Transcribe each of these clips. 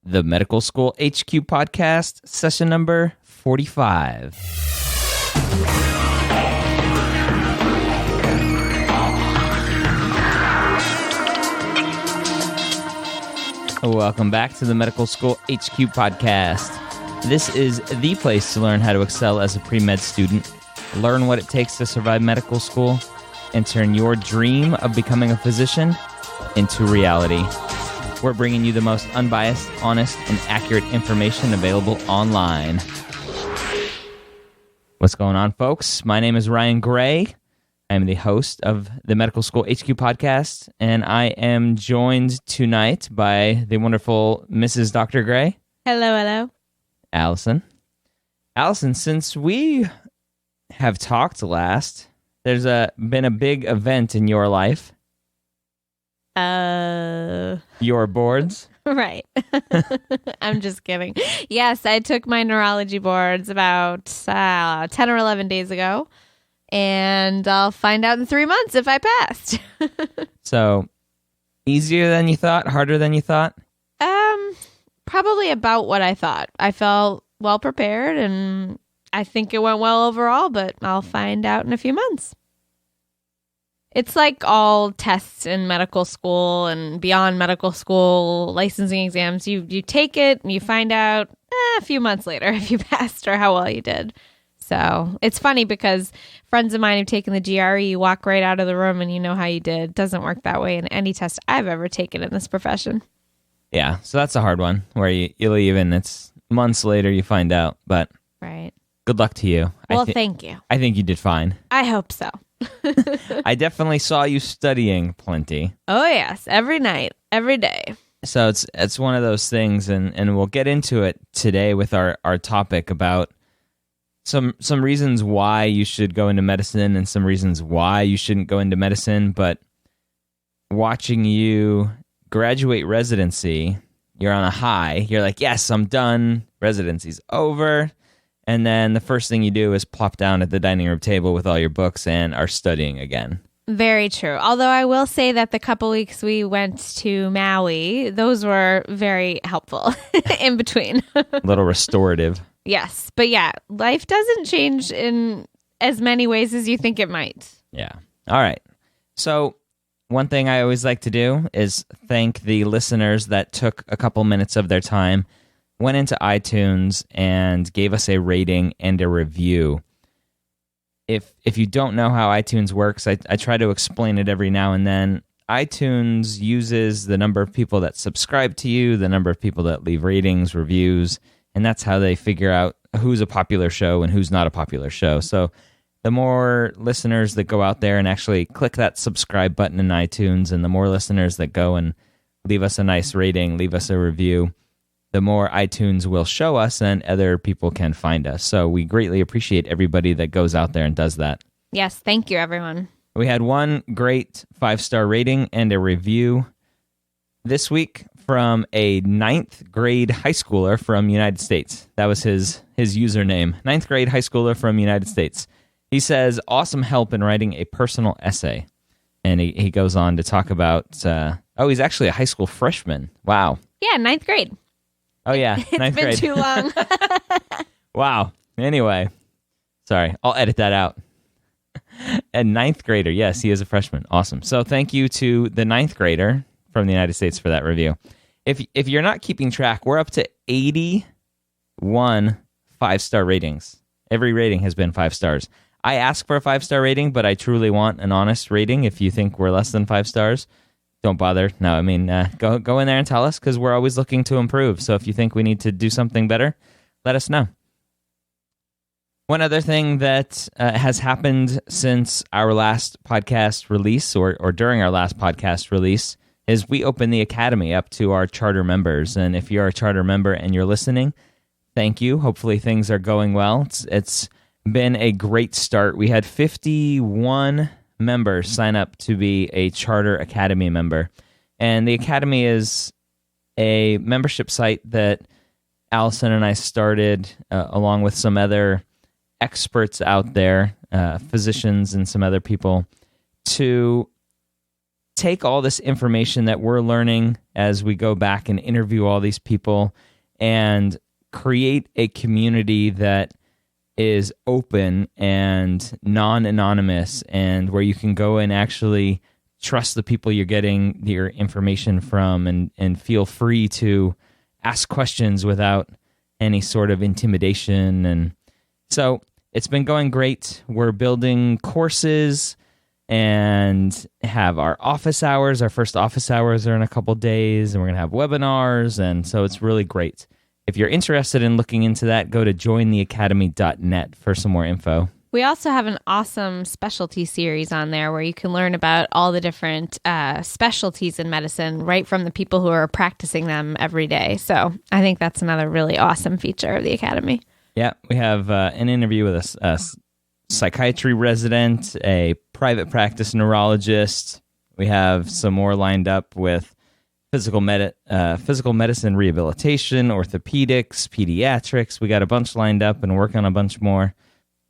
the Medical School HQ Podcast, session number 45. Welcome back to the Medical School HQ Podcast. This is the place to learn how to excel as a pre-med student, learn what it takes to survive medical school, and turn your dream of becoming a physician into reality. We're bringing you the most unbiased, honest, and accurate information available online. What's going on, folks? My name is Ryan Gray. I'm the host of the Medical School HQ Podcast, and I am joined tonight by the wonderful Mrs. Dr. Gray. Hello. Allison. Allison, since we have talked last, there's been a big event in your life. Your boards? Right. I'm just kidding. Yes, I took my neurology boards about 10 or 11 days ago, and I'll find out in 3 months if I passed. So, easier than you thought? Harder than you thought? Probably about what I thought. I felt well prepared, and I think it went well overall, but I'll find out in a few months. It's like all tests in medical school and beyond medical school licensing exams. You take it and you find out a few months later if you passed or how well you did. So it's funny because friends of mine who've taken the GRE, you walk right out of the room and you know how you did. It doesn't work that way in any test I've ever taken in this profession. Yeah, so that's a hard one where you leave and it's months later you find out. But right. Good luck to you. Well, thank you. I think you did fine. I hope so. I definitely saw you studying plenty. Oh, yes. Every night, every day. So it's one of those things, and we'll get into it today with our topic about some reasons why you should go into medicine and some reasons why you shouldn't go into medicine. But watching you graduate residency, you're on a high. You're like, yes, I'm done. Residency's over. And then the first thing you do is plop down at the dining room table with all your books and are studying again. Very true. Although I will say that the couple weeks we went to Maui, those were very helpful in between. A little restorative. Yes. But yeah, life doesn't change in as many ways as you think it might. Yeah. All right. So one thing I always like to do is thank the listeners that took a couple minutes of their time, went into iTunes and gave us a rating and a review. If you don't know how iTunes works, I try to explain it every now and then. iTunes uses the number of people that subscribe to you, the number of people that leave ratings, reviews, and that's how they figure out who's a popular show and who's not a popular show. So the more listeners that go out there and actually click that subscribe button in iTunes, and the more listeners that go and leave us a nice rating, leave us a review, the more iTunes will show us and other people can find us. So we greatly appreciate everybody that goes out there and does that. Yes, thank you, everyone. We had one great 5-star rating and a review this week from a 9th grade high schooler from United States. That was his username, 9th grade high schooler from United States. He says, awesome help in writing a personal essay. And he goes on to talk about, he's actually a high school freshman. Wow. Yeah, 9th grade. Oh, yeah, 9th grade. It's been too long. Wow. Anyway, sorry, I'll edit that out. A 9th grader. Yes, he is a freshman. Awesome. So thank you to the 9th grader from the United States for that review. If you're not keeping track, we're up to 81 5-star ratings. Every rating has been 5 stars. I ask for a 5-star rating, but I truly want an honest rating. If you think we're less than 5 stars, don't bother. No, I mean, go in there and tell us, because we're always looking to improve. So if you think we need to do something better, let us know. One other thing that has happened since our last podcast release, or during our last podcast release, is we opened the Academy up to our charter members. And if you're a charter member and you're listening, thank you. Hopefully things are going well. It's been a great start. We had 51 members sign up to be a Charter Academy member. And the Academy is a membership site that Allison and I started along with some other experts out there, physicians and some other people, to take all this information that we're learning as we go back and interview all these people and create a community that is open and non-anonymous, and where you can go and actually trust the people you're getting your information from, and feel free to ask questions without any sort of intimidation. And so it's been going great. We're building courses and have our office hours. Our first office hours are in a couple days, and we're going to have webinars, and so it's really great. If you're interested in looking into that, go to jointheacademy.net for some more info. We also have an awesome specialty series on there where you can learn about all the different specialties in medicine right from the people who are practicing them every day. So I think that's another really awesome feature of the Academy. Yeah, we have an interview with a psychiatry resident, a private practice neurologist. We have some more lined up with physical medicine rehabilitation, orthopedics, pediatrics. We got a bunch lined up and working on a bunch more.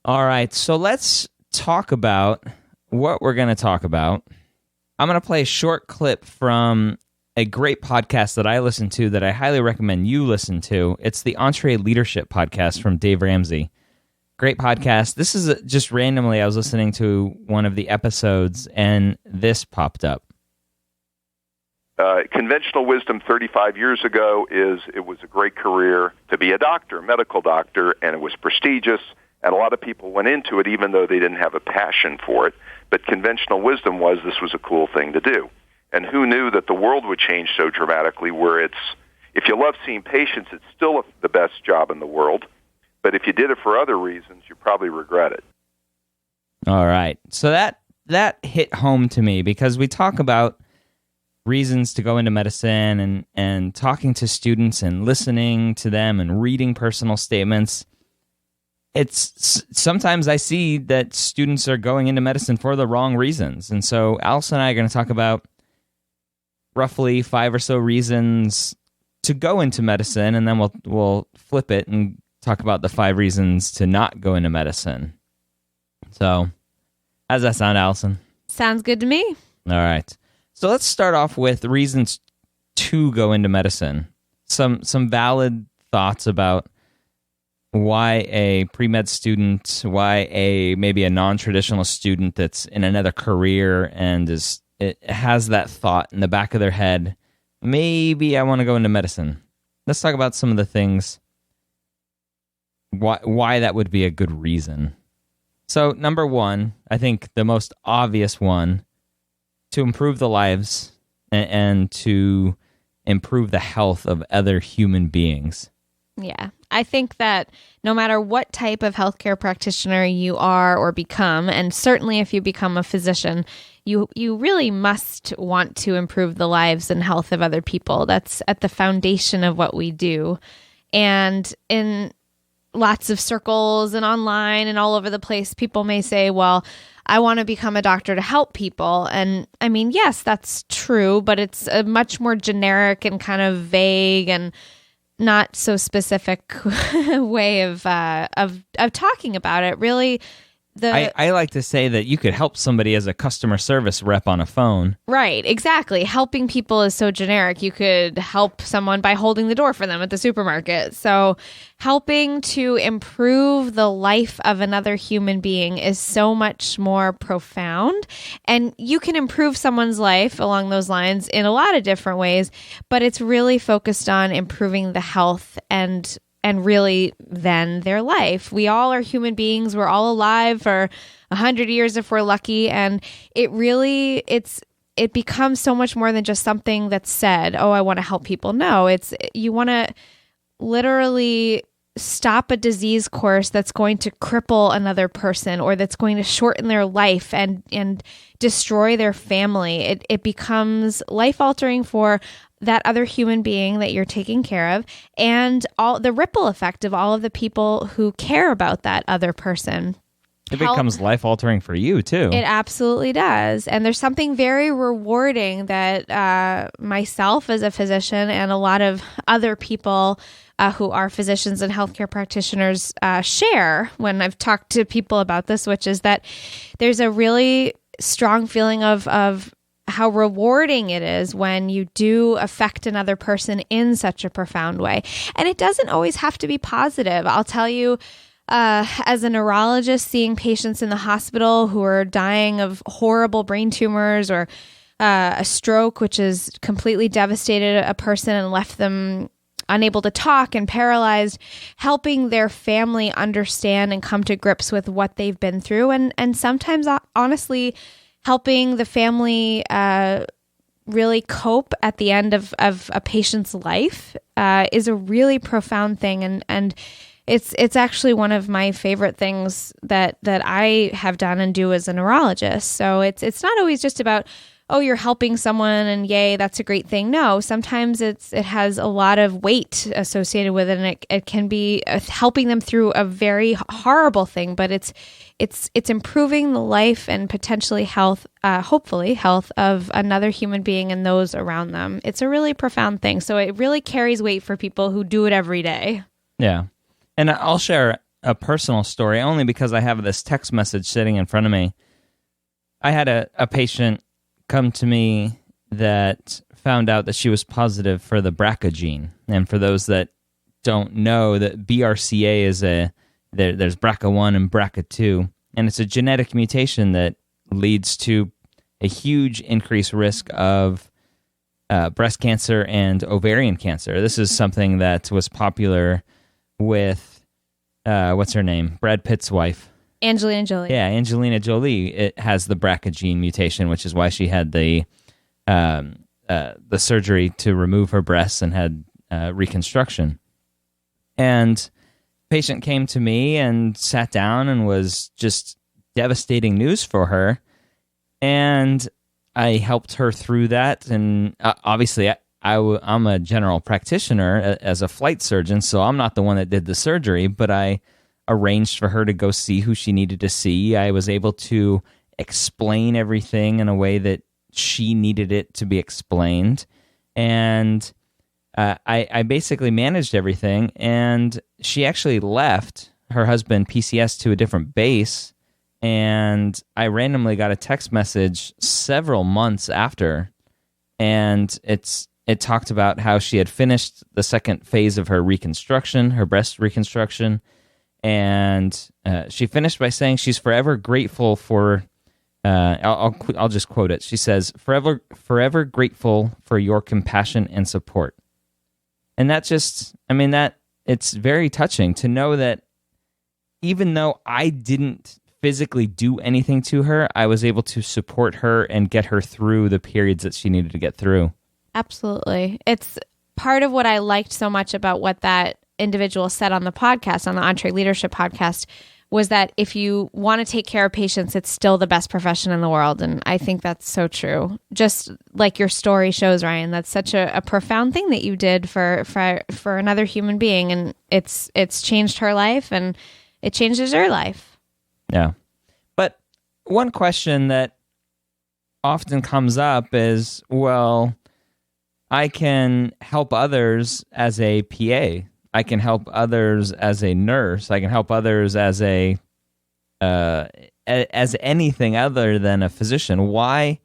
All right, so let's talk about what we're going to talk about. I'm going to play a short clip from a great podcast that I listen to that I highly recommend you listen to. It's the EntreLeadership Podcast from Dave Ramsey. Great podcast. This is just randomly, I was listening to one of the episodes, and this popped up. Conventional wisdom 35 years ago is it was a great career to be a doctor, medical doctor, and it was prestigious, and a lot of people went into it even though they didn't have a passion for it. But conventional wisdom was this was a cool thing to do. And who knew that the world would change so dramatically where it's, if you love seeing patients, it's still the best job in the world. But if you did it for other reasons, you probably regret it. All right. So that hit home to me because we talk about reasons to go into medicine and talking to students and listening to them and reading personal statements. It's sometimes I see that students are going into medicine for the wrong reasons. And so Allison and I are going to talk about roughly 5 or so reasons to go into medicine, and then we'll flip it and talk about the 5 reasons to not go into medicine. So, how's that sound, Allison? Sounds good to me. All right. So let's start off with reasons to go into medicine. Some valid thoughts about why a pre-med student, why maybe a non-traditional student that's in another career and it has that thought in the back of their head, maybe I want to go into medicine. Let's talk about some of the things, why that would be a good reason. So number 1, I think the most obvious one, to improve the lives and to improve the health of other human beings. Yeah. I think that no matter what type of healthcare practitioner you are or become, and certainly if you become a physician, you really must want to improve the lives and health of other people. That's at the foundation of what we do. And in lots of circles and online and all over the place, people may say, well, I want to become a doctor to help people. And I mean, yes, that's true, but it's a much more generic and kind of vague and not so specific way of talking about it. Really, I like to say that you could help somebody as a customer service rep on a phone. Right, exactly. Helping people is so generic. You could help someone by holding the door for them at the supermarket. So helping to improve the life of another human being is so much more profound. And you can improve someone's life along those lines in a lot of different ways, but it's really focused on improving the health and really then their life. We all are human beings. We're all alive for 100 years if we're lucky. And it becomes so much more than just something that's said, oh, I want to help people. No, you want to literally stop a disease course that's going to cripple another person or that's going to shorten their life and destroy their family. It becomes life-altering for that other human being that you're taking care of, and all the ripple effect of all of the people who care about that other person. It becomes life-altering for you, too. It absolutely does. And there's something very rewarding that myself as a physician and a lot of other people who are physicians and healthcare practitioners share when I've talked to people about this, which is that there's a really strong feeling of how rewarding it is when you do affect another person in such a profound way. And it doesn't always have to be positive. I'll tell you, as a neurologist, seeing patients in the hospital who are dying of horrible brain tumors or a stroke, which has completely devastated a person and left them unable to talk and paralyzed, helping their family understand and come to grips with what they've been through. And sometimes, honestly, helping the family really cope at the end of a patient's life is a really profound thing. And it's actually one of my favorite things that I have done and do as a neurologist. So it's not always just about, oh, you're helping someone and yay, that's a great thing. No, sometimes it has a lot of weight associated with it, and it can be helping them through a very horrible thing, but it's improving the life and potentially health, hopefully health of another human being and those around them. It's a really profound thing. So it really carries weight for people who do it every day. Yeah. And I'll share a personal story only because I have this text message sitting in front of me. I had a patient come to me that found out that she was positive for the BRCA gene. And for those that don't know, that BRCA is there's BRCA1 and BRCA2, and it's a genetic mutation that leads to a huge increased risk of breast cancer and ovarian cancer. This is something that was popular with, what's her name? Brad Pitt's wife. Angelina Jolie. Yeah, Angelina Jolie. It has the BRCA gene mutation, which is why she had the surgery to remove her breasts and had reconstruction. And patient came to me and sat down and was just devastating news for her. And I helped her through that. And obviously, I'm a general practitioner as a flight surgeon, so I'm not the one that did the surgery, but I arranged for her to go see who she needed to see. I was able to explain everything in a way that she needed it to be explained. And I basically managed everything. And she actually left her husband PCS to a different base. And I randomly got a text message several months after. And it talked about how she had finished the second phase of her reconstruction, her breast reconstruction. And she finished by saying she's forever grateful for, I'll just quote it. She says, forever grateful for your compassion and support. And that it's very touching to know that even though I didn't physically do anything to her, I was able to support her and get her through the periods that she needed to get through. Absolutely. It's part of what I liked so much about what that individual said on the podcast, on the EntreLeadership Podcast, was that if you want to take care of patients, it's still the best profession in the world. And I think that's so true. Just like your story shows, Ryan, that's such a profound thing that you did for another human being. And it's changed her life and it changes your life. Yeah. But one question that often comes up is, well, I can help others as a PA. I can help others as a nurse. I can help others as as anything other than a physician. Why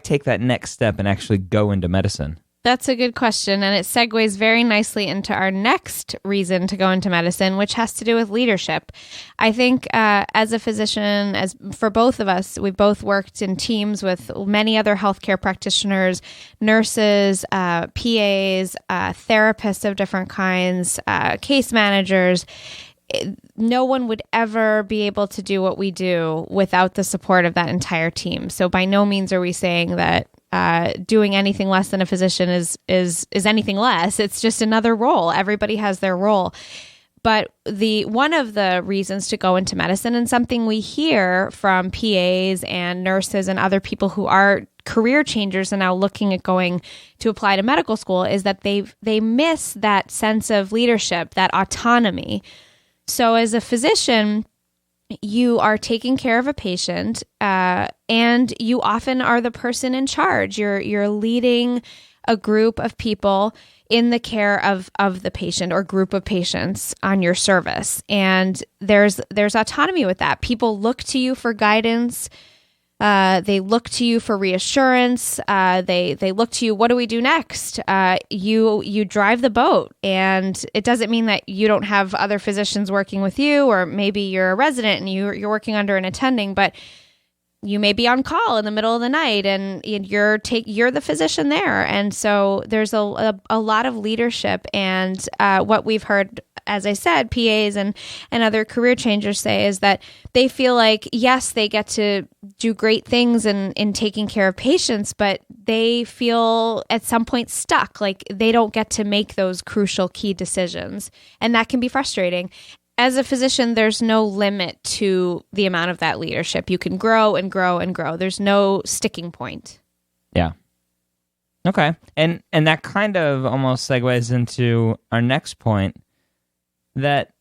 take that next step and actually go into medicine? That's a good question, and it segues very nicely into our next reason to go into medicine, which has to do with leadership. I think as a physician, as for both of us, we both worked in teams with many other healthcare practitioners, nurses, PAs, therapists of different kinds, case managers. No one would ever be able to do what we do without the support of that entire team. So by no means are we saying that doing anything less than a physician is anything less. It's just another role. Everybody has their role. But one of the reasons to go into medicine, and something we hear from PAs and nurses and other people who are career changers and now looking at going to apply to medical school, is that they miss that sense of leadership, that autonomy. So as a physician, you are taking care of a patient, and you often are the person in charge. You're leading a group of people in the care of the patient or group of patients on your service. And there's autonomy with that. People look to you for guidance. They look to you for reassurance. They look to you. What do we do next? You drive the boat, and it doesn't mean that you don't have other physicians working with you, or maybe you're a resident and you're working under an attending, but you may be on call in the middle of the night, and you're the physician there. And so there's a lot of leadership. And what we've heard, as I said, PAs and other career changers say is that they feel like, yes, they get to do great things in taking care of patients, but they feel at some point stuck, like they don't get to make those crucial key decisions. And that can be frustrating. As a physician, there's no limit to the amount of that leadership. You can grow and grow and grow. There's no sticking point. Yeah. Okay. And that kind of almost segues into our next point, that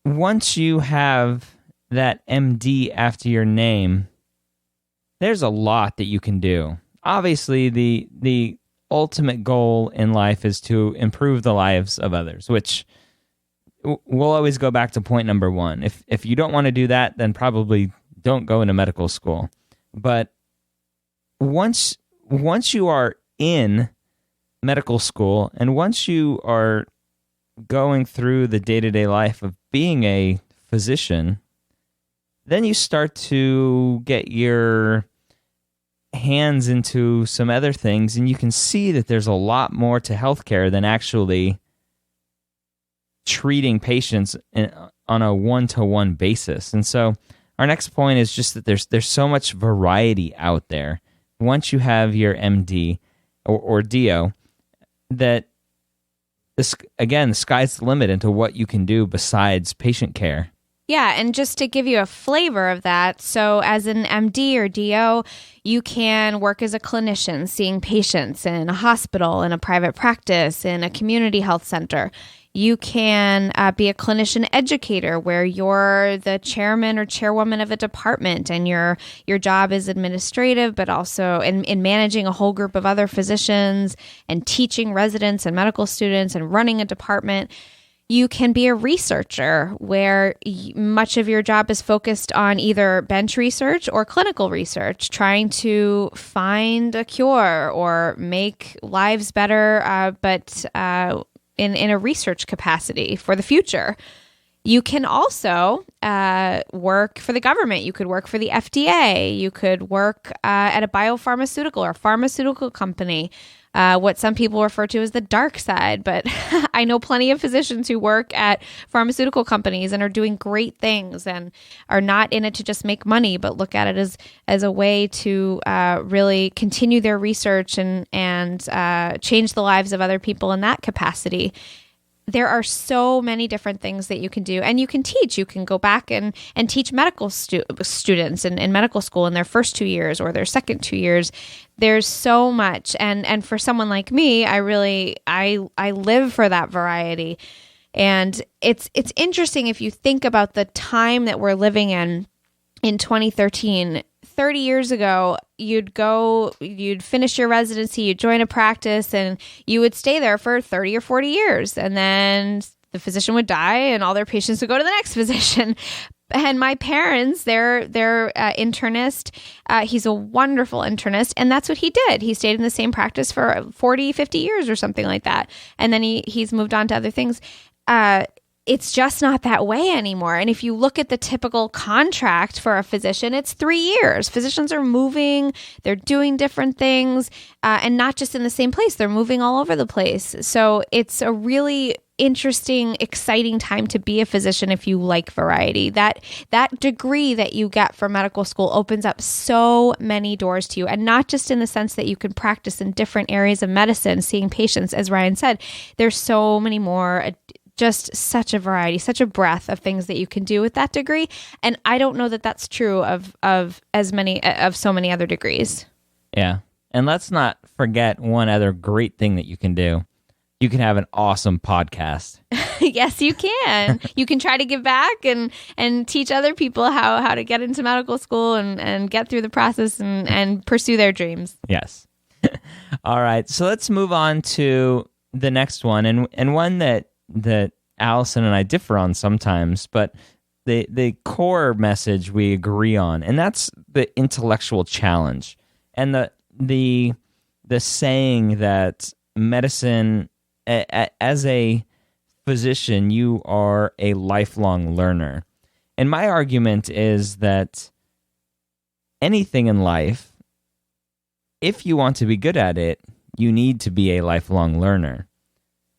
once you have that MD after your name, there's a lot that you can do. Obviously, the ultimate goal in life is to improve the lives of others, which we'll always go back to point number one. If you don't want to do that, then probably don't go into medical school. But once you are in medical school, and once you are going through the day-to-day life of being a physician, then you start to get your hands into some other things, and you can see that there's a lot more to healthcare than actually treating patients on a one-to-one basis. And so our next point is just that there's so much variety out there. Once you have your MD or DO, that the sky's the limit into what you can do besides patient care. Yeah, and just to give you a flavor of that, so as an MD or DO, you can work as a clinician seeing patients in a hospital, in a private practice, in a community health center. You can be a clinician educator where you're the chairman or chairwoman of a department, and your job is administrative, but also in managing a whole group of other physicians and teaching residents and medical students and running a department. You can be a researcher where much of your job is focused on either bench research or clinical research, trying to find a cure or make lives better, but in a research capacity for the future. You can also work for the government. You could work for the FDA. You could work at a biopharmaceutical or pharmaceutical company, what some people refer to as the dark side. But I know plenty of physicians who work at pharmaceutical companies and are doing great things and are not in it to just make money, but look at it as a way to really continue their research and change the lives of other people in that capacity. There are so many different things that you can do, and you can teach. You can go back and teach medical students in medical school in their first 2 years or their second 2 years. There's so much, and for someone like me, I live for that variety. And it's interesting if you think about the time that we're living in 2013. 30 years ago, you'd finish your residency, you'd join a practice, and you would stay there for 30 or 40 years. And then the physician would die and all their patients would go to the next physician. And my parents, their internist, he's a wonderful internist, and that's what he did. He stayed in the same practice for 40, 50 years or something like that. And then he's moved on to other things. It's just not that way anymore. And if you look at the typical contract for a physician, it's 3 years. Physicians are moving, they're doing different things, and not just in the same place. They're moving all over the place. So it's a really interesting, exciting time to be a physician if you like variety. That degree that you get from medical school opens up so many doors to you, and not just in the sense that you can practice in different areas of medicine, seeing patients, as Ryan said. There's so many more, just such a variety, such a breadth of things that you can do with that degree. And I don't know that that's true of so many other degrees. Yeah. And let's not forget one other great thing that you can do. You can have an awesome podcast. Yes, you can. You can try to give back and teach other people how to get into medical school and get through the process and pursue their dreams. Yes. All right. So let's move on to the next one, and one that Allison and I differ on sometimes, but the core message we agree on, and that's the intellectual challenge and the saying that medicine, as a physician, you are a lifelong learner. And my argument is that anything in life, if you want to be good at it, you need to be a lifelong learner.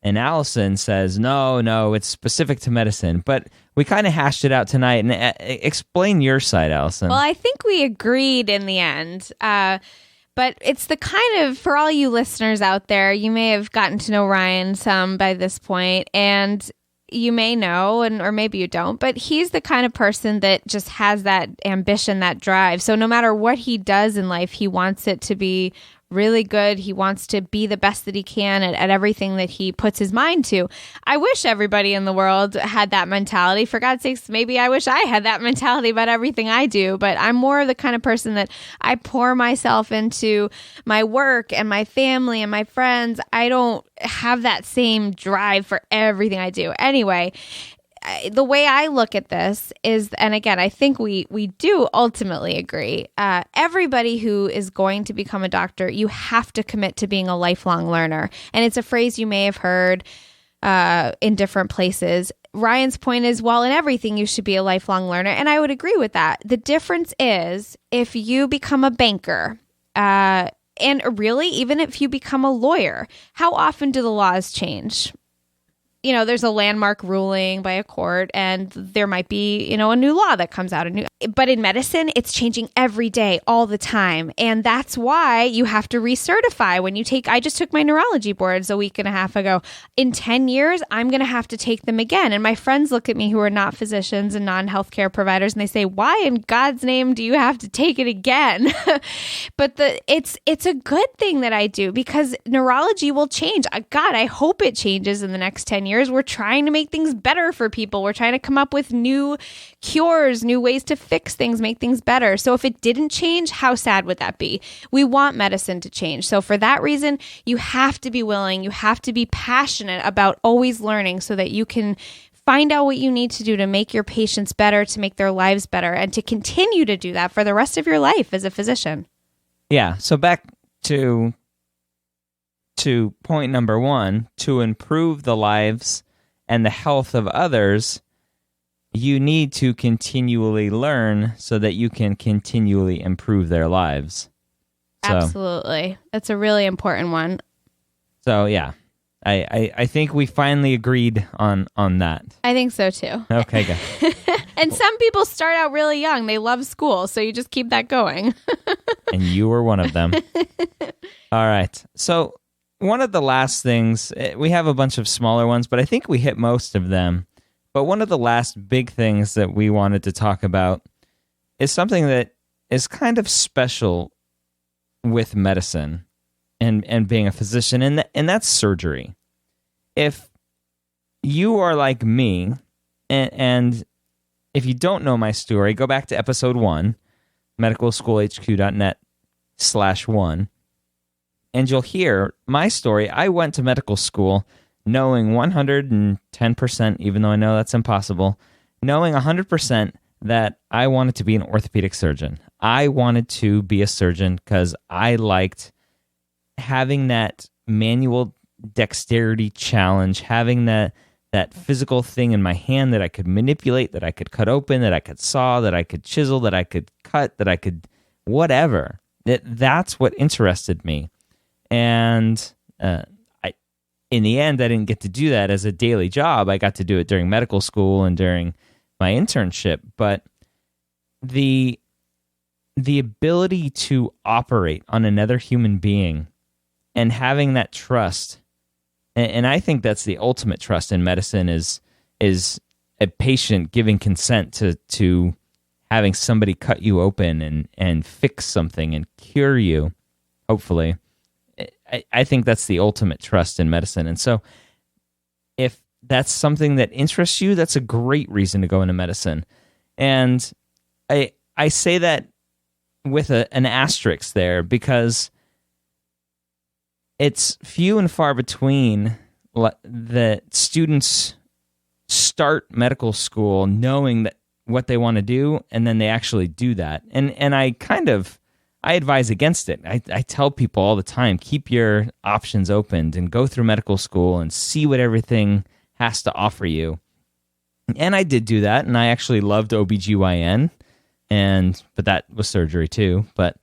And Allison says, no, it's specific to medicine. But we kind of hashed it out tonight. And explain your side, Allison. Well, I think we agreed in the end. But it's the kind of, for all you listeners out there, you may have gotten to know Ryan some by this point, and you may know, or maybe you don't, but he's the kind of person that just has that ambition, that drive. So no matter what he does in life, he wants it to be really good. He wants to be the best that he can at everything that he puts his mind to. I wish everybody in the world had that mentality. For God's sakes, maybe I wish I had that mentality about everything I do, but I'm more of the kind of person that I pour myself into my work and my family and my friends. I don't have that same drive for everything I do. Anyway, the way I look at this is, and again, I think we do ultimately agree, everybody who is going to become a doctor, you have to commit to being a lifelong learner. And it's a phrase you may have heard in different places. Ryan's point is, well, in everything, you should be a lifelong learner. And I would agree with that. The difference is if you become a banker, and really, even if you become a lawyer, how often do the laws change? You know, there's a landmark ruling by a court, and there might be, a new law that comes out. But in medicine, it's changing every day, all the time. And that's why you have to recertify I just took my neurology boards a week and a half ago. In 10 years, I'm going to have to take them again. And my friends look at me who are not physicians and non-healthcare providers, and they say, why in God's name do you have to take it again? But it's a good thing that I do, because neurology will change. God, I hope it changes in the next 10 years. We're trying to make things better for people. We're trying to come up with new cures, new ways to fix things, make things better. So if it didn't change, how sad would that be? We want medicine to change. So for that reason, you have to be willing, you have to be passionate about always learning so that you can find out what you need to do to make your patients better, to make their lives better, and to continue to do that for the rest of your life as a physician. Yeah. So back to point number one, to improve the lives and the health of others, you need to continually learn so that you can continually improve their lives. Absolutely. That's a really important one. So, yeah, I think we finally agreed on that. I think so, too. Okay, good. And some people start out really young. They love school, so you just keep that going. And you were one of them. All right. So one of the last things, we have a bunch of smaller ones, but I think we hit most of them. But one of the last big things that we wanted to talk about is something that is kind of special with medicine and being a physician, and that's surgery. If you are like me, and if you don't know my story, go back to episode 1, medicalschoolhq.net/1, and you'll hear my story. I went to medical school knowing 110%, even though I know that's impossible, knowing 100% that I wanted to be an orthopedic surgeon. I wanted to be a surgeon because I liked having that manual dexterity challenge, having that physical thing in my hand that I could manipulate, that I could cut open, that I could saw, that I could chisel, that I could cut, that I could whatever. That's what interested me. And in the end, I didn't get to do that as a daily job. I got to do it during medical school and during my internship. But the ability to operate on another human being and having that trust, and I think that's the ultimate trust in medicine, is a patient giving consent to having somebody cut you open and fix something and cure you, hopefully. I think that's the ultimate trust in medicine. And so if that's something that interests you, that's a great reason to go into medicine. And I say that with an asterisk there, because it's few and far between that students start medical school knowing that what they want to do, and then they actually do that. And I advise against it. I tell people all the time, keep your options opened and go through medical school and see what everything has to offer you. And I did do that, and I actually loved OBGYN, but that was surgery too. But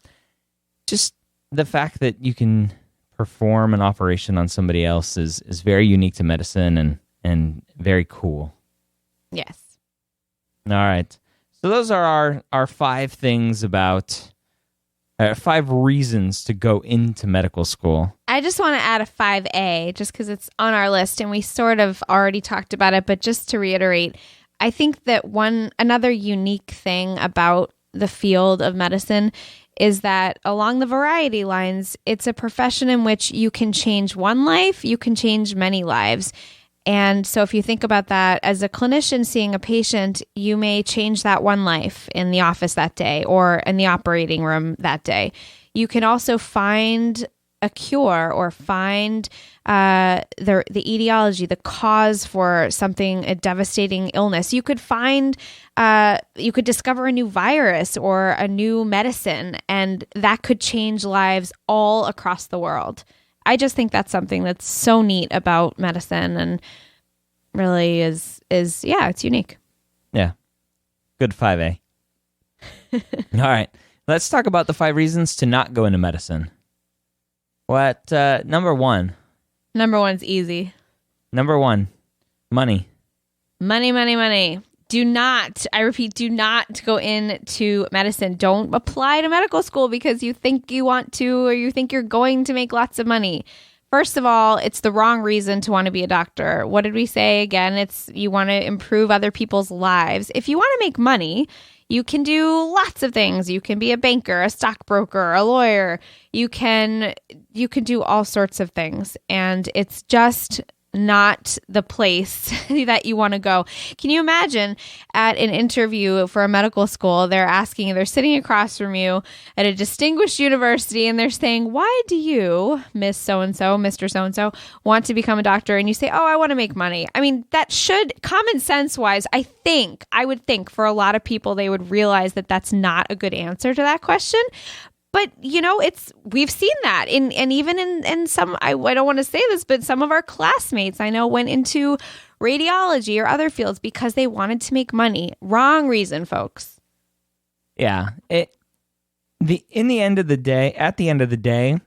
just the fact that you can perform an operation on somebody else is very unique to medicine and very cool. Yes. All right. So those are our 5 things about 5 reasons to go into medical school. I just want to add a 5A just because it's on our list and we sort of already talked about it. But just to reiterate, I think that another unique thing about the field of medicine is that along the variety lines, it's a profession in which you can change one life, you can change many lives. And so if you think about that, as a clinician seeing a patient, you may change that one life in the office that day or in the operating room that day. You can also find a cure or find the etiology, the cause for something, a devastating illness. You could you could discover a new virus or a new medicine, and that could change lives all across the world. I just think that's something that's so neat about medicine and really is it's unique. Yeah. Good 5A. All right. Let's talk about the 5 reasons to not go into medicine. What, number 1? Number 1's easy. Number 1, money. Money, money, money. Do not go into medicine. Don't apply to medical school because you think you want to or you think you're going to make lots of money. First of all, it's the wrong reason to want to be a doctor. What did we say again? It's you want to improve other people's lives. If you want to make money, you can do lots of things. You can be a banker, a stockbroker, a lawyer. You can do all sorts of things. And it's just not the place that you want to go. Can you imagine at an interview for a medical school, they're sitting across from you at a distinguished university and they're saying, why do you, Miss So-and-so, Mr. So-and-so, want to become a doctor? And you say, oh, I want to make money. I mean, that should, common sense wise, I would think for a lot of people, they would realize that that's not a good answer to that question. But, we've seen that and even in some, I don't want to say this, but some of our classmates I know went into radiology or other fields because they wanted to make money. Wrong reason, folks. Yeah. At the end of the day,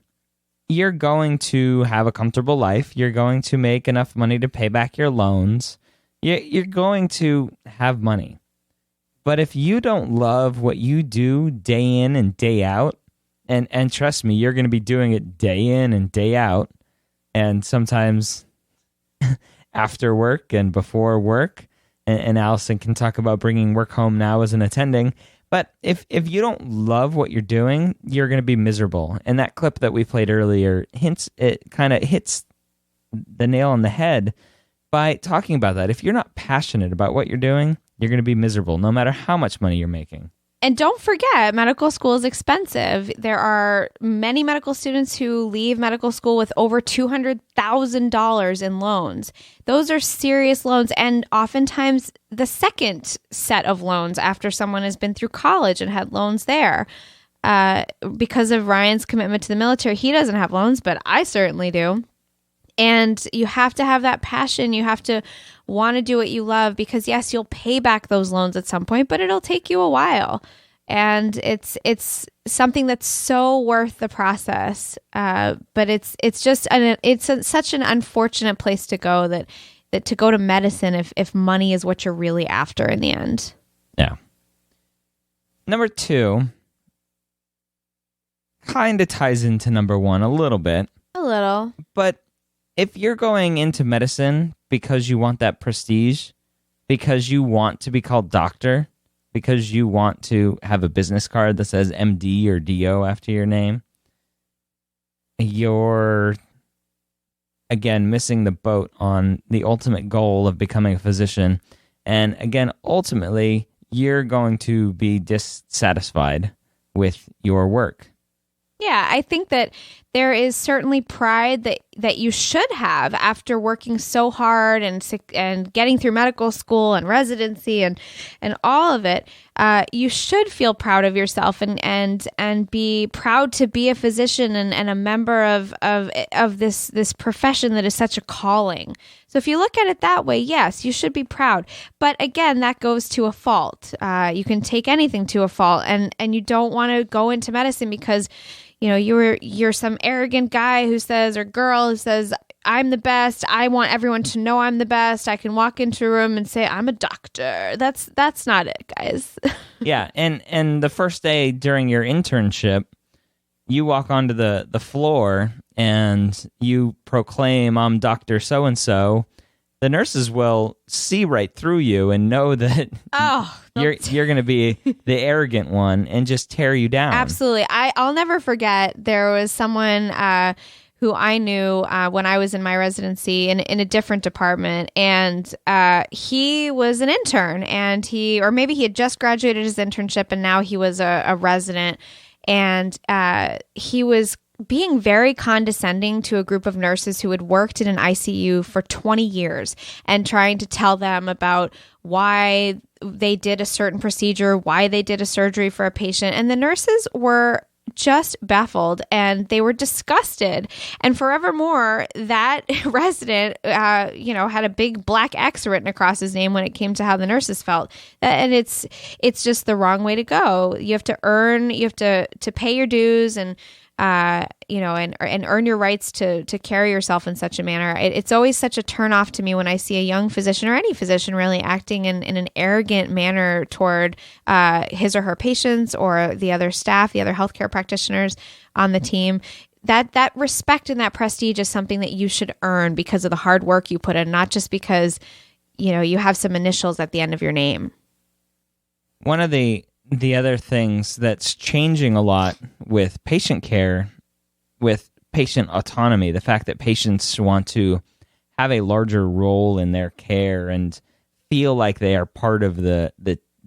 you're going to have a comfortable life. You're going to make enough money to pay back your loans. You're going to have money. But if you don't love what you do day in and day out, and trust me, you're going to be doing it day in and day out, and sometimes after work and before work, and Allison can talk about bringing work home now as an attending. But if you don't love what you're doing, you're going to be miserable. And that clip that we played earlier hits the nail on the head by talking about that. If you're not passionate about what you're doing, you're going to be miserable no matter how much money you're making. And don't forget, medical school is expensive. There are many medical students who leave medical school with over $200,000 in loans. Those are serious loans, and oftentimes the second set of loans after someone has been through college and had loans there. Because of Ryan's commitment to the military, he doesn't have loans, but I certainly do. And you have to have that passion. You have to want to do what you love because, yes, you'll pay back those loans at some point, but it'll take you a while. And it's something that's so worth the process. But it's such an unfortunate place to go that to go to medicine if money is what you're really after in the end. Yeah. Number 2 kind of ties into number 1 a little bit. A little. But if you're going into medicine because you want that prestige, because you want to be called doctor, because you want to have a business card that says MD or DO after your name, you're, again, missing the boat on the ultimate goal of becoming a physician. And again, ultimately, you're going to be dissatisfied with your work. Yeah, I think that there is certainly pride that you should have after working so hard and getting through medical school and residency and all of it. You should feel proud of yourself and be proud to be a physician and a member of this profession that is such a calling. So if you look at it that way, yes, you should be proud. But again, that goes to a fault. You can take anything to a fault, and you don't want to go into medicine because you're some arrogant guy who says, or girl who says, I'm the best. I want everyone to know I'm the best. I can walk into a room and say, I'm a doctor. That's not it, guys. Yeah. And the first day during your internship, you walk onto the floor and you proclaim, I'm Dr. So-and-so. The nurses will see right through you and know that you're going to be the arrogant one and just tear you down. Absolutely. I'll never forget, there was someone who I knew when I was in my residency in a different department, and he was an intern, and or maybe he had just graduated his internship and now he was a resident, and he was being very condescending to a group of nurses who had worked in an ICU for 20 years and trying to tell them about why they did a certain procedure, why they did a surgery for a patient. And the nurses were just baffled and they were disgusted. And forevermore, that resident, had a big black X written across his name when it came to how the nurses felt. And it's just the wrong way to go. You have to pay your dues and earn your rights to carry yourself in such a manner. It's always such a turnoff to me when I see a young physician or any physician really acting in an arrogant manner toward his or her patients or the other staff, the other healthcare practitioners on the team. That respect and that prestige is something that you should earn because of the hard work you put in, not just because, you have some initials at the end of your name. One of the other things that's changing a lot with patient care, with patient autonomy, the fact that patients want to have a larger role in their care and feel like they are part of the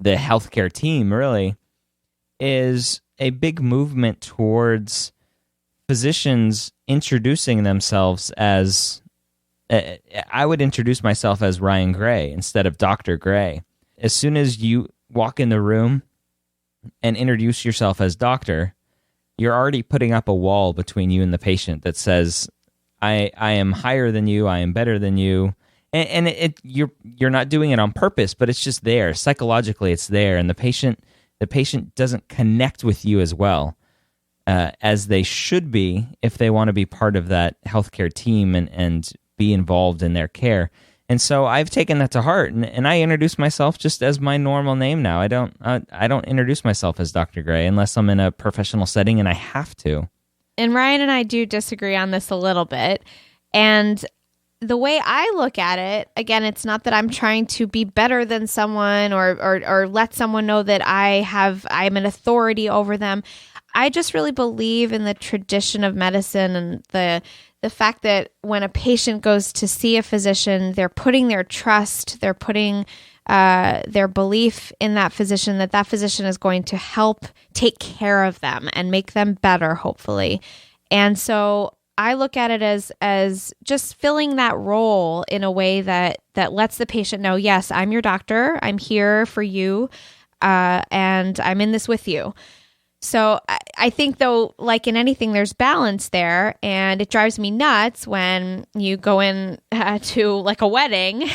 healthcare team, really, is a big movement towards physicians introducing themselves as, I would introduce myself as Ryan Gray instead of Dr. Gray. As soon as you walk in the room and introduce yourself as doctor, you're already putting up a wall between you and the patient that says, I am higher than you, I am better than you. And you're not doing it on purpose, but it's just there. Psychologically, it's there. And the patient doesn't connect with you as well as they should be if they want to be part of that healthcare team and be involved in their care. And so I've taken that to heart, and I introduce myself just as my normal name now. I don't introduce myself as Dr. Gray unless I'm in a professional setting, and I have to. And Ryan and I do disagree on this a little bit. And the way I look at it, again, it's not that I'm trying to be better than someone or let someone know that I'm an authority over them. I just really believe in the tradition of medicine and the fact that when a patient goes to see a physician, they're putting their trust, they're putting their belief in that physician is going to help take care of them and make them better, hopefully. And so I look at it as just filling that role in a way that lets the patient know, yes, I'm your doctor, I'm here for you, and I'm in this with you. So I think, though, like in anything, there's balance there, and it drives me nuts when you go in to like a wedding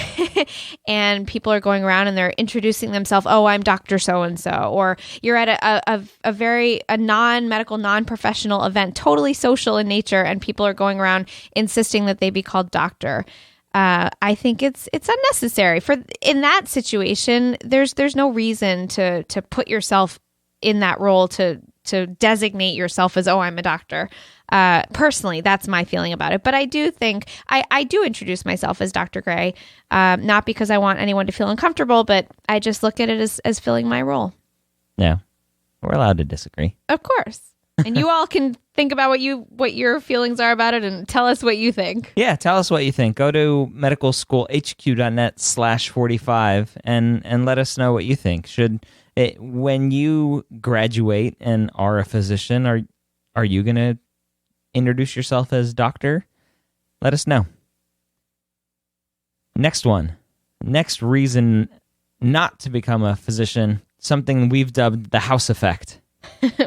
and people are going around and they're introducing themselves, oh, I'm Dr. So-and-so, or you're at a non-medical, non-professional event, totally social in nature, and people are going around insisting that they be called doctor. I think it's unnecessary. In that situation, there's no reason to put yourself in that role to designate yourself as, oh, I'm a doctor. Personally, that's my feeling about it. But I do think I do introduce myself as Dr. Gray, not because I want anyone to feel uncomfortable, but I just look at it as filling my role. Yeah, we're allowed to disagree. Of course. And you all can think about what your feelings are about it and tell us what you think. Yeah, tell us what you think. Go to medicalschoolhq.net/45 and let us know what you think. When you graduate and are a physician, Are you going to introduce yourself as doctor? Let us know. Next one. Next reason not to become a physician, something we've dubbed the House effect.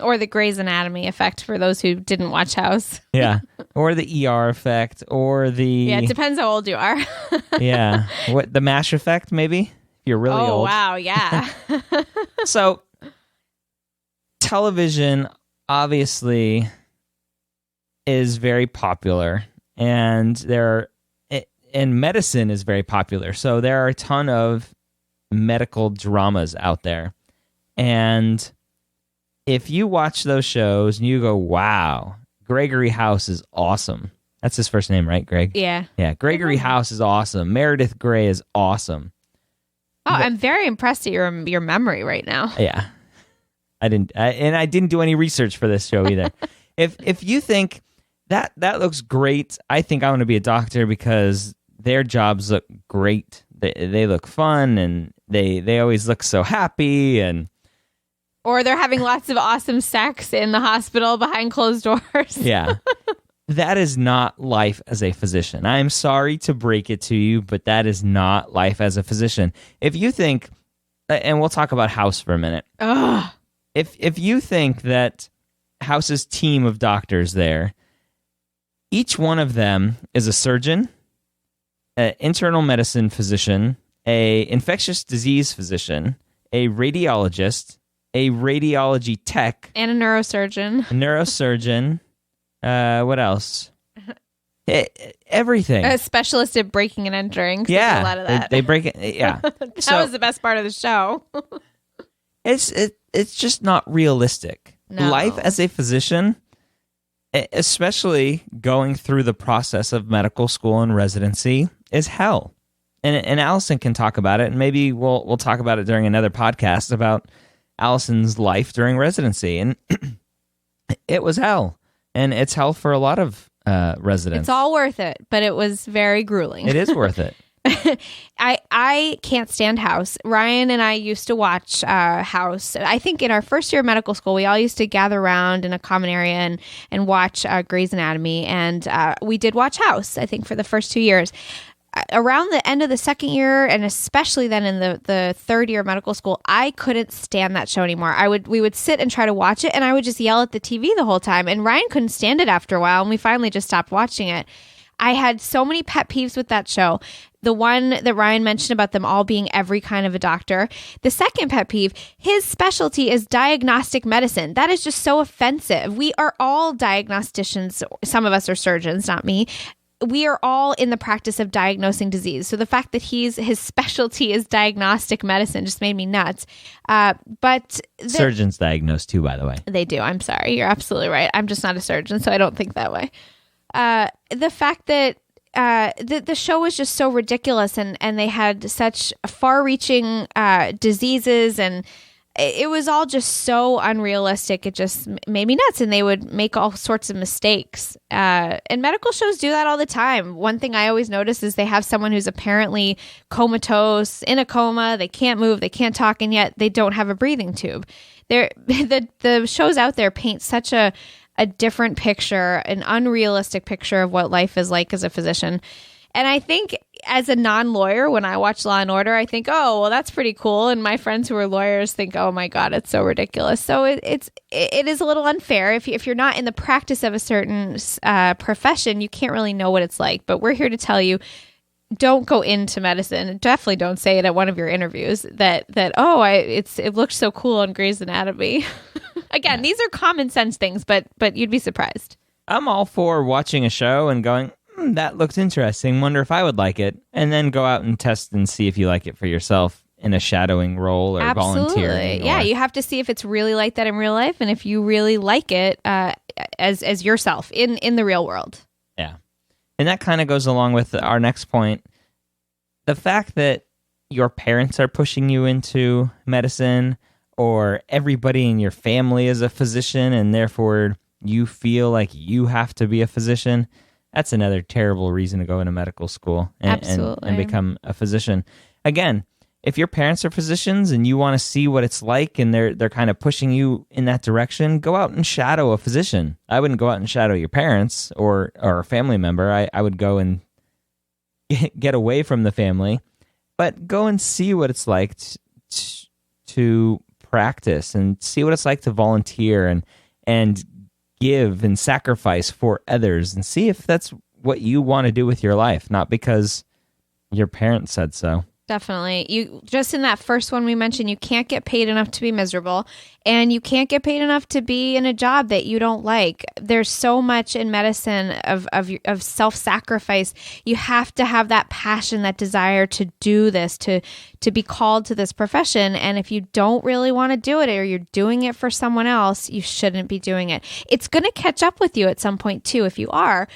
Or the Grey's Anatomy effect for those who didn't watch House. Yeah. Or the ER effect, or the... Yeah, it depends how old you are. Yeah. What, the MASH effect, maybe? If you're really old. Oh, wow, yeah. So, television obviously is very popular, and medicine is very popular. So there are a ton of medical dramas out there. And if you watch those shows and you go, wow, Gregory House is awesome. That's his first name, right, Greg? Yeah. Yeah, Gregory House is awesome. Meredith Grey is awesome. Oh, I'm very impressed at your memory right now. Yeah. I didn't do any research for this show either. If you think that looks great, I think I want to be a doctor because their jobs look great. They look fun, and they always look so happy, and or they're having lots of awesome sex in the hospital behind closed doors. Yeah. That is not life as a physician. I'm sorry to break it to you, but that is not life as a physician. If you think, and we'll talk about House for a minute. Ugh. If you think that House's team of doctors there, each one of them is a surgeon, an internal medicine physician, a infectious disease physician, a radiologist, a radiology tech, And a neurosurgeon. a neurosurgeon. What else? Everything. A specialist at breaking and entering. Yeah, a lot of that. They break it. Yeah, That was the best part of the show. it's just not realistic. No. Life as a physician, especially going through the process of medical school and residency, is hell. And Allison can talk about it, and maybe we'll talk about it during another podcast about Allison's life during residency. And it was hell, and it's hell for a lot of residents. It's all worth it, but it was very grueling. It is worth it. I can't stand House. Ryan and I used to watch House. I think in our first year of medical school, we all used to gather around in a common area and watch Grey's Anatomy. And we did watch House, I think, for the first 2 years. Around the end of the second year, and especially then in the third year of medical school, I couldn't stand that show anymore. We would sit and try to watch it, and I would just yell at the TV the whole time. And Ryan couldn't stand it after a while, and we finally just stopped watching it. I had so many pet peeves with that show. The one that Ryan mentioned about them all being every kind of a doctor. The second pet peeve, his specialty is diagnostic medicine. That is just so offensive. We are all diagnosticians. Some of us are surgeons, not me. We are all in the practice of diagnosing disease. So the fact that his specialty is diagnostic medicine just made me nuts. But Surgeons diagnose too, by the way. They do. I'm sorry. You're absolutely right. I'm just not a surgeon, so I don't think that way. The fact that the show was just so ridiculous, and they had such far-reaching diseases, and it was all just so unrealistic. It just made me nuts, and they would make all sorts of mistakes. And medical shows do that all the time. One thing I always notice is they have someone who's apparently comatose, in a coma, they can't move, they can't talk, and yet they don't have a breathing tube. The shows out there paint such a different picture, an unrealistic picture of what life is like as a physician. And I think as a non-lawyer, when I watch Law & Order, I think, oh, well, that's pretty cool. And my friends who are lawyers think, oh my God, it's so ridiculous. So it is a little unfair. If you're not in the practice of a certain profession, you can't really know what it's like. But we're here to tell you, don't go into medicine. Definitely don't say it at one of your interviews that it looks so cool on Grey's Anatomy. Again, these are common sense things, but you'd be surprised. I'm all for watching a show and going, that looks interesting. Wonder if I would like it. And then go out and test and see if you like it for yourself in a shadowing role or volunteering. Yeah, you have to see if it's really like that in real life, and if you really like it as yourself in the real world. Yeah. And that kind of goes along with our next point. The fact that your parents are pushing you into medicine, or everybody in your family is a physician, and therefore you feel like you have to be a physician, that's another terrible reason to go into medical school and become a physician. Again, if your parents are physicians and you want to see what it's like and they're kind of pushing you in that direction, go out and shadow a physician. I wouldn't go out and shadow your parents or a family member. I would go and get away from the family, but go and see what it's like to practice and see what it's like to volunteer and give and sacrifice for others, and see if that's what you want to do with your life, not because your parents said so. Definitely. You just in that first one we mentioned, you can't get paid enough to be miserable, and you can't get paid enough to be in a job that you don't like. There's so much in medicine of self-sacrifice. You have to have that passion, that desire to do this, to be called to this profession. And if you don't really want to do it, or you're doing it for someone else, you shouldn't be doing it. It's going to catch up with you at some point too, if you are.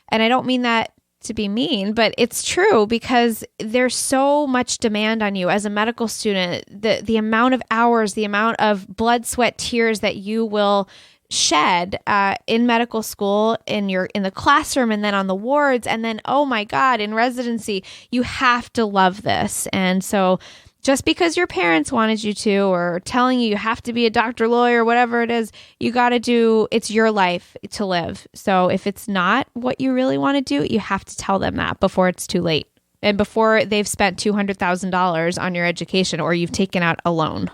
And I don't mean that to be mean, but it's true, because there's so much demand on you as a medical student. The amount of hours, the amount of blood, sweat, tears that you will shed in medical school, in the classroom, and then on the wards, and then, oh my God, in residency, you have to love this. And so just because your parents wanted you to, or telling you have to be a doctor, lawyer, whatever it is, you got to do, it's your life to live. So if it's not what you really want to do, you have to tell them that before it's too late, and before they've spent $200,000 on your education, or you've taken out a loan.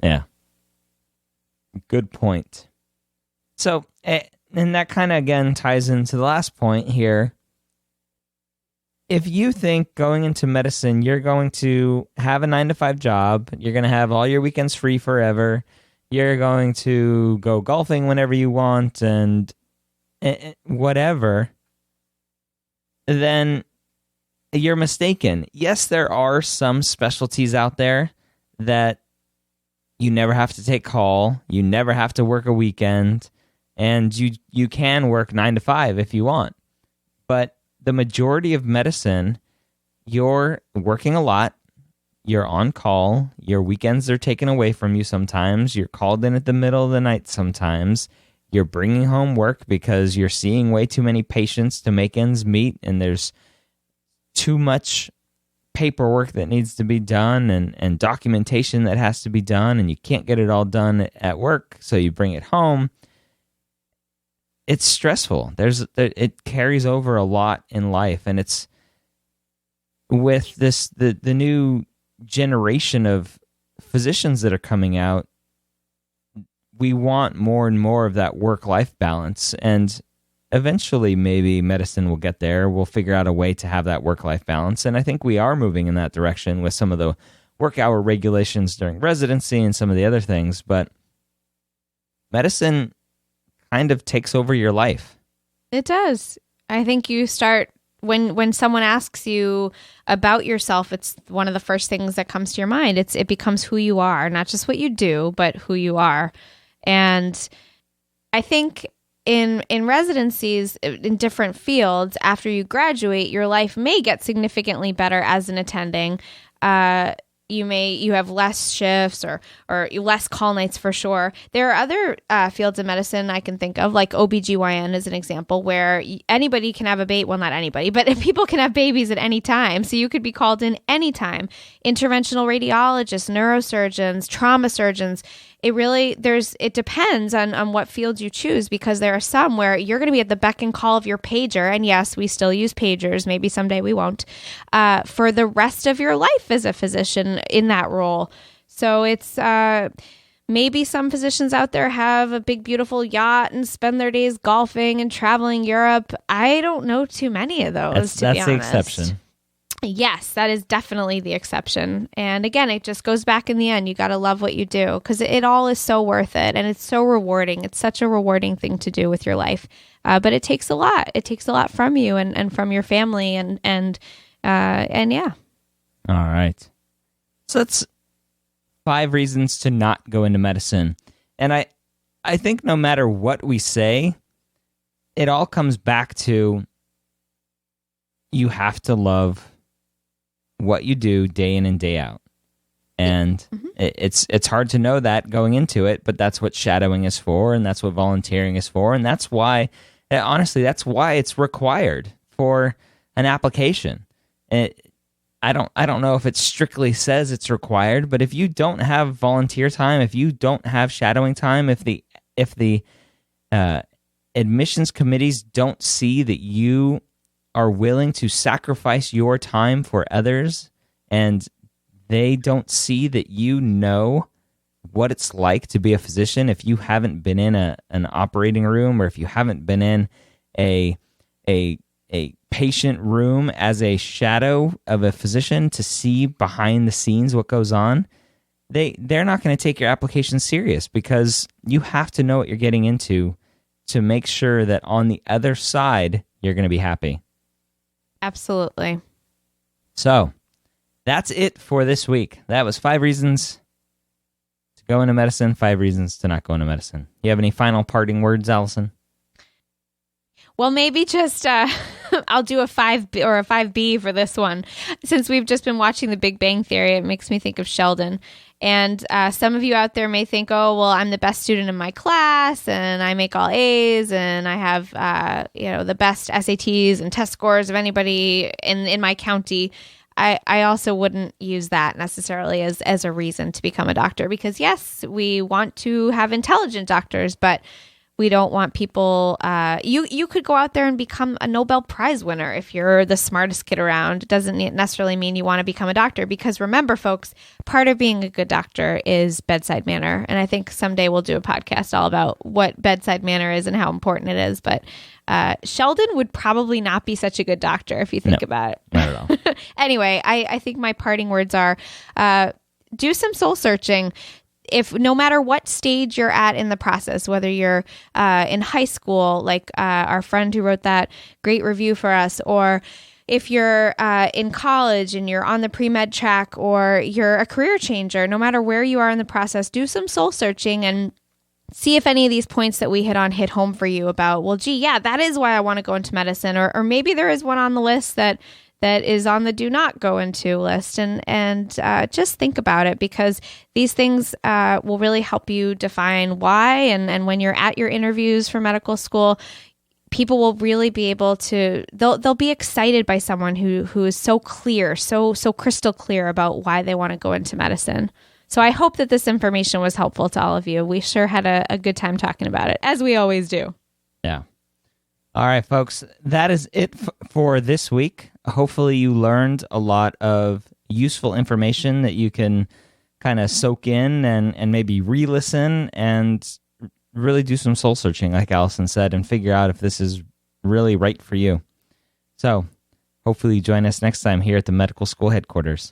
Yeah. Good point. So, and that kind of again ties into the last point here. If you think going into medicine, you're going to have a 9-to-5 job, you're going to have all your weekends free forever, you're going to go golfing whenever you want, and whatever, then you're mistaken. Yes, there are some specialties out there that you never have to take call, you never have to work a weekend, and you can work 9 to 5 if you want. But the majority of medicine, you're working a lot, you're on call, your weekends are taken away from you sometimes, you're called in at the middle of the night sometimes, you're bringing home work because you're seeing way too many patients to make ends meet, and there's too much paperwork that needs to be done and documentation that has to be done, and you can't get it all done at work, so you bring it home. It's stressful. It carries over a lot in life, and it's with the new generation of physicians that are coming out, we want more and more of that work-life balance, and eventually maybe medicine will get there. We'll figure out a way to have that work-life balance, and I think we are moving in that direction with some of the work hour regulations during residency and some of the other things, but medicine kind of takes over your life. It does. I think you start, when someone asks you about yourself, it's one of the first things that comes to your mind. It becomes who you are, not just what you do, but who you are. And I think in residencies, in different fields, after you graduate, your life may get significantly better as an attending. You have less shifts or less call nights for sure. There are other fields of medicine I can think of, like OBGYN is an example, where anybody can have a baby. Well, not anybody, but people can have babies at any time. So you could be called in anytime. Interventional radiologists, neurosurgeons, trauma surgeons. It depends on what field you choose, because there are some where you're going to be at the beck and call of your pager. And yes, we still use pagers. Maybe someday we won't, for the rest of your life as a physician in that role. So it's, maybe some physicians out there have a big, beautiful yacht and spend their days golfing and traveling Europe. I don't know too many of those, to be honest. That's the exception. Yes, that is definitely the exception. And again, it just goes back in the end. You got to love what you do, because it all is so worth it. And it's so rewarding. It's such a rewarding thing to do with your life. But it takes a lot. It takes a lot from you and from your family and yeah. All right. So that's 5 reasons to not go into medicine. And I think no matter what we say, it all comes back to you have to love what you do day in and day out. And it's hard to know that going into it, but that's what shadowing is for, and that's what volunteering is for, and that's why, honestly, that's why it's required for an application. I I don't know if it strictly says it's required, but if you don't have volunteer time, if you don't have shadowing time, if the admissions committees don't see that you are willing to sacrifice your time for others, and they don't see that you know what it's like to be a physician, if you haven't been in an operating room, or if you haven't been in a patient room as a shadow of a physician to see behind the scenes what goes on, they're not going to take your application serious, because you have to know what you're getting into to make sure that on the other side you're going to be happy. Absolutely. So that's it for this week. That was 5 reasons to go into medicine, 5 reasons to not go into medicine. You have any final parting words, Allison? Well, maybe just I'll do a 5B or a 5B for this one. Since we've just been watching The Big Bang Theory, it makes me think of Sheldon. And some of you out there may think, oh, well, I'm the best student in my class, and I make all A's, and I have the best SATs and test scores of anybody in my county. I also wouldn't use that necessarily as a reason to become a doctor, because yes, we want to have intelligent doctors, but we don't want people, you could go out there and become a Nobel Prize winner if you're the smartest kid around. It doesn't necessarily mean you want to become a doctor, because remember, folks, part of being a good doctor is bedside manner. And I think someday we'll do a podcast all about what bedside manner is and how important it is. But Sheldon would probably not be such a good doctor if you think about it. Not at all. Anyway, I think my parting words are, do some soul searching. If no matter what stage you're at in the process, whether you're in high school, like our friend who wrote that great review for us, or if you're in college and you're on the pre-med track, or you're a career changer, no matter where you are in the process, do some soul searching and see if any of these points that we hit home for you about, well, gee, yeah, that is why I want to go into medicine, or maybe there is one on the list that is on the do not go into list, and just think about it, because these things will really help you define why. And when you're at your interviews for medical school, people will really be able to, they'll be excited by someone who is so clear, so crystal clear about why they want to go into medicine. So I hope that this information was helpful to all of you. We sure had a good time talking about it, as we always do. Yeah. All right, folks, that is it for this week. Hopefully you learned a lot of useful information that you can kind of soak in and maybe re-listen and really do some soul searching, like Allison said, and figure out if this is really right for you. So hopefully you join us next time here at the Medical School Headquarters.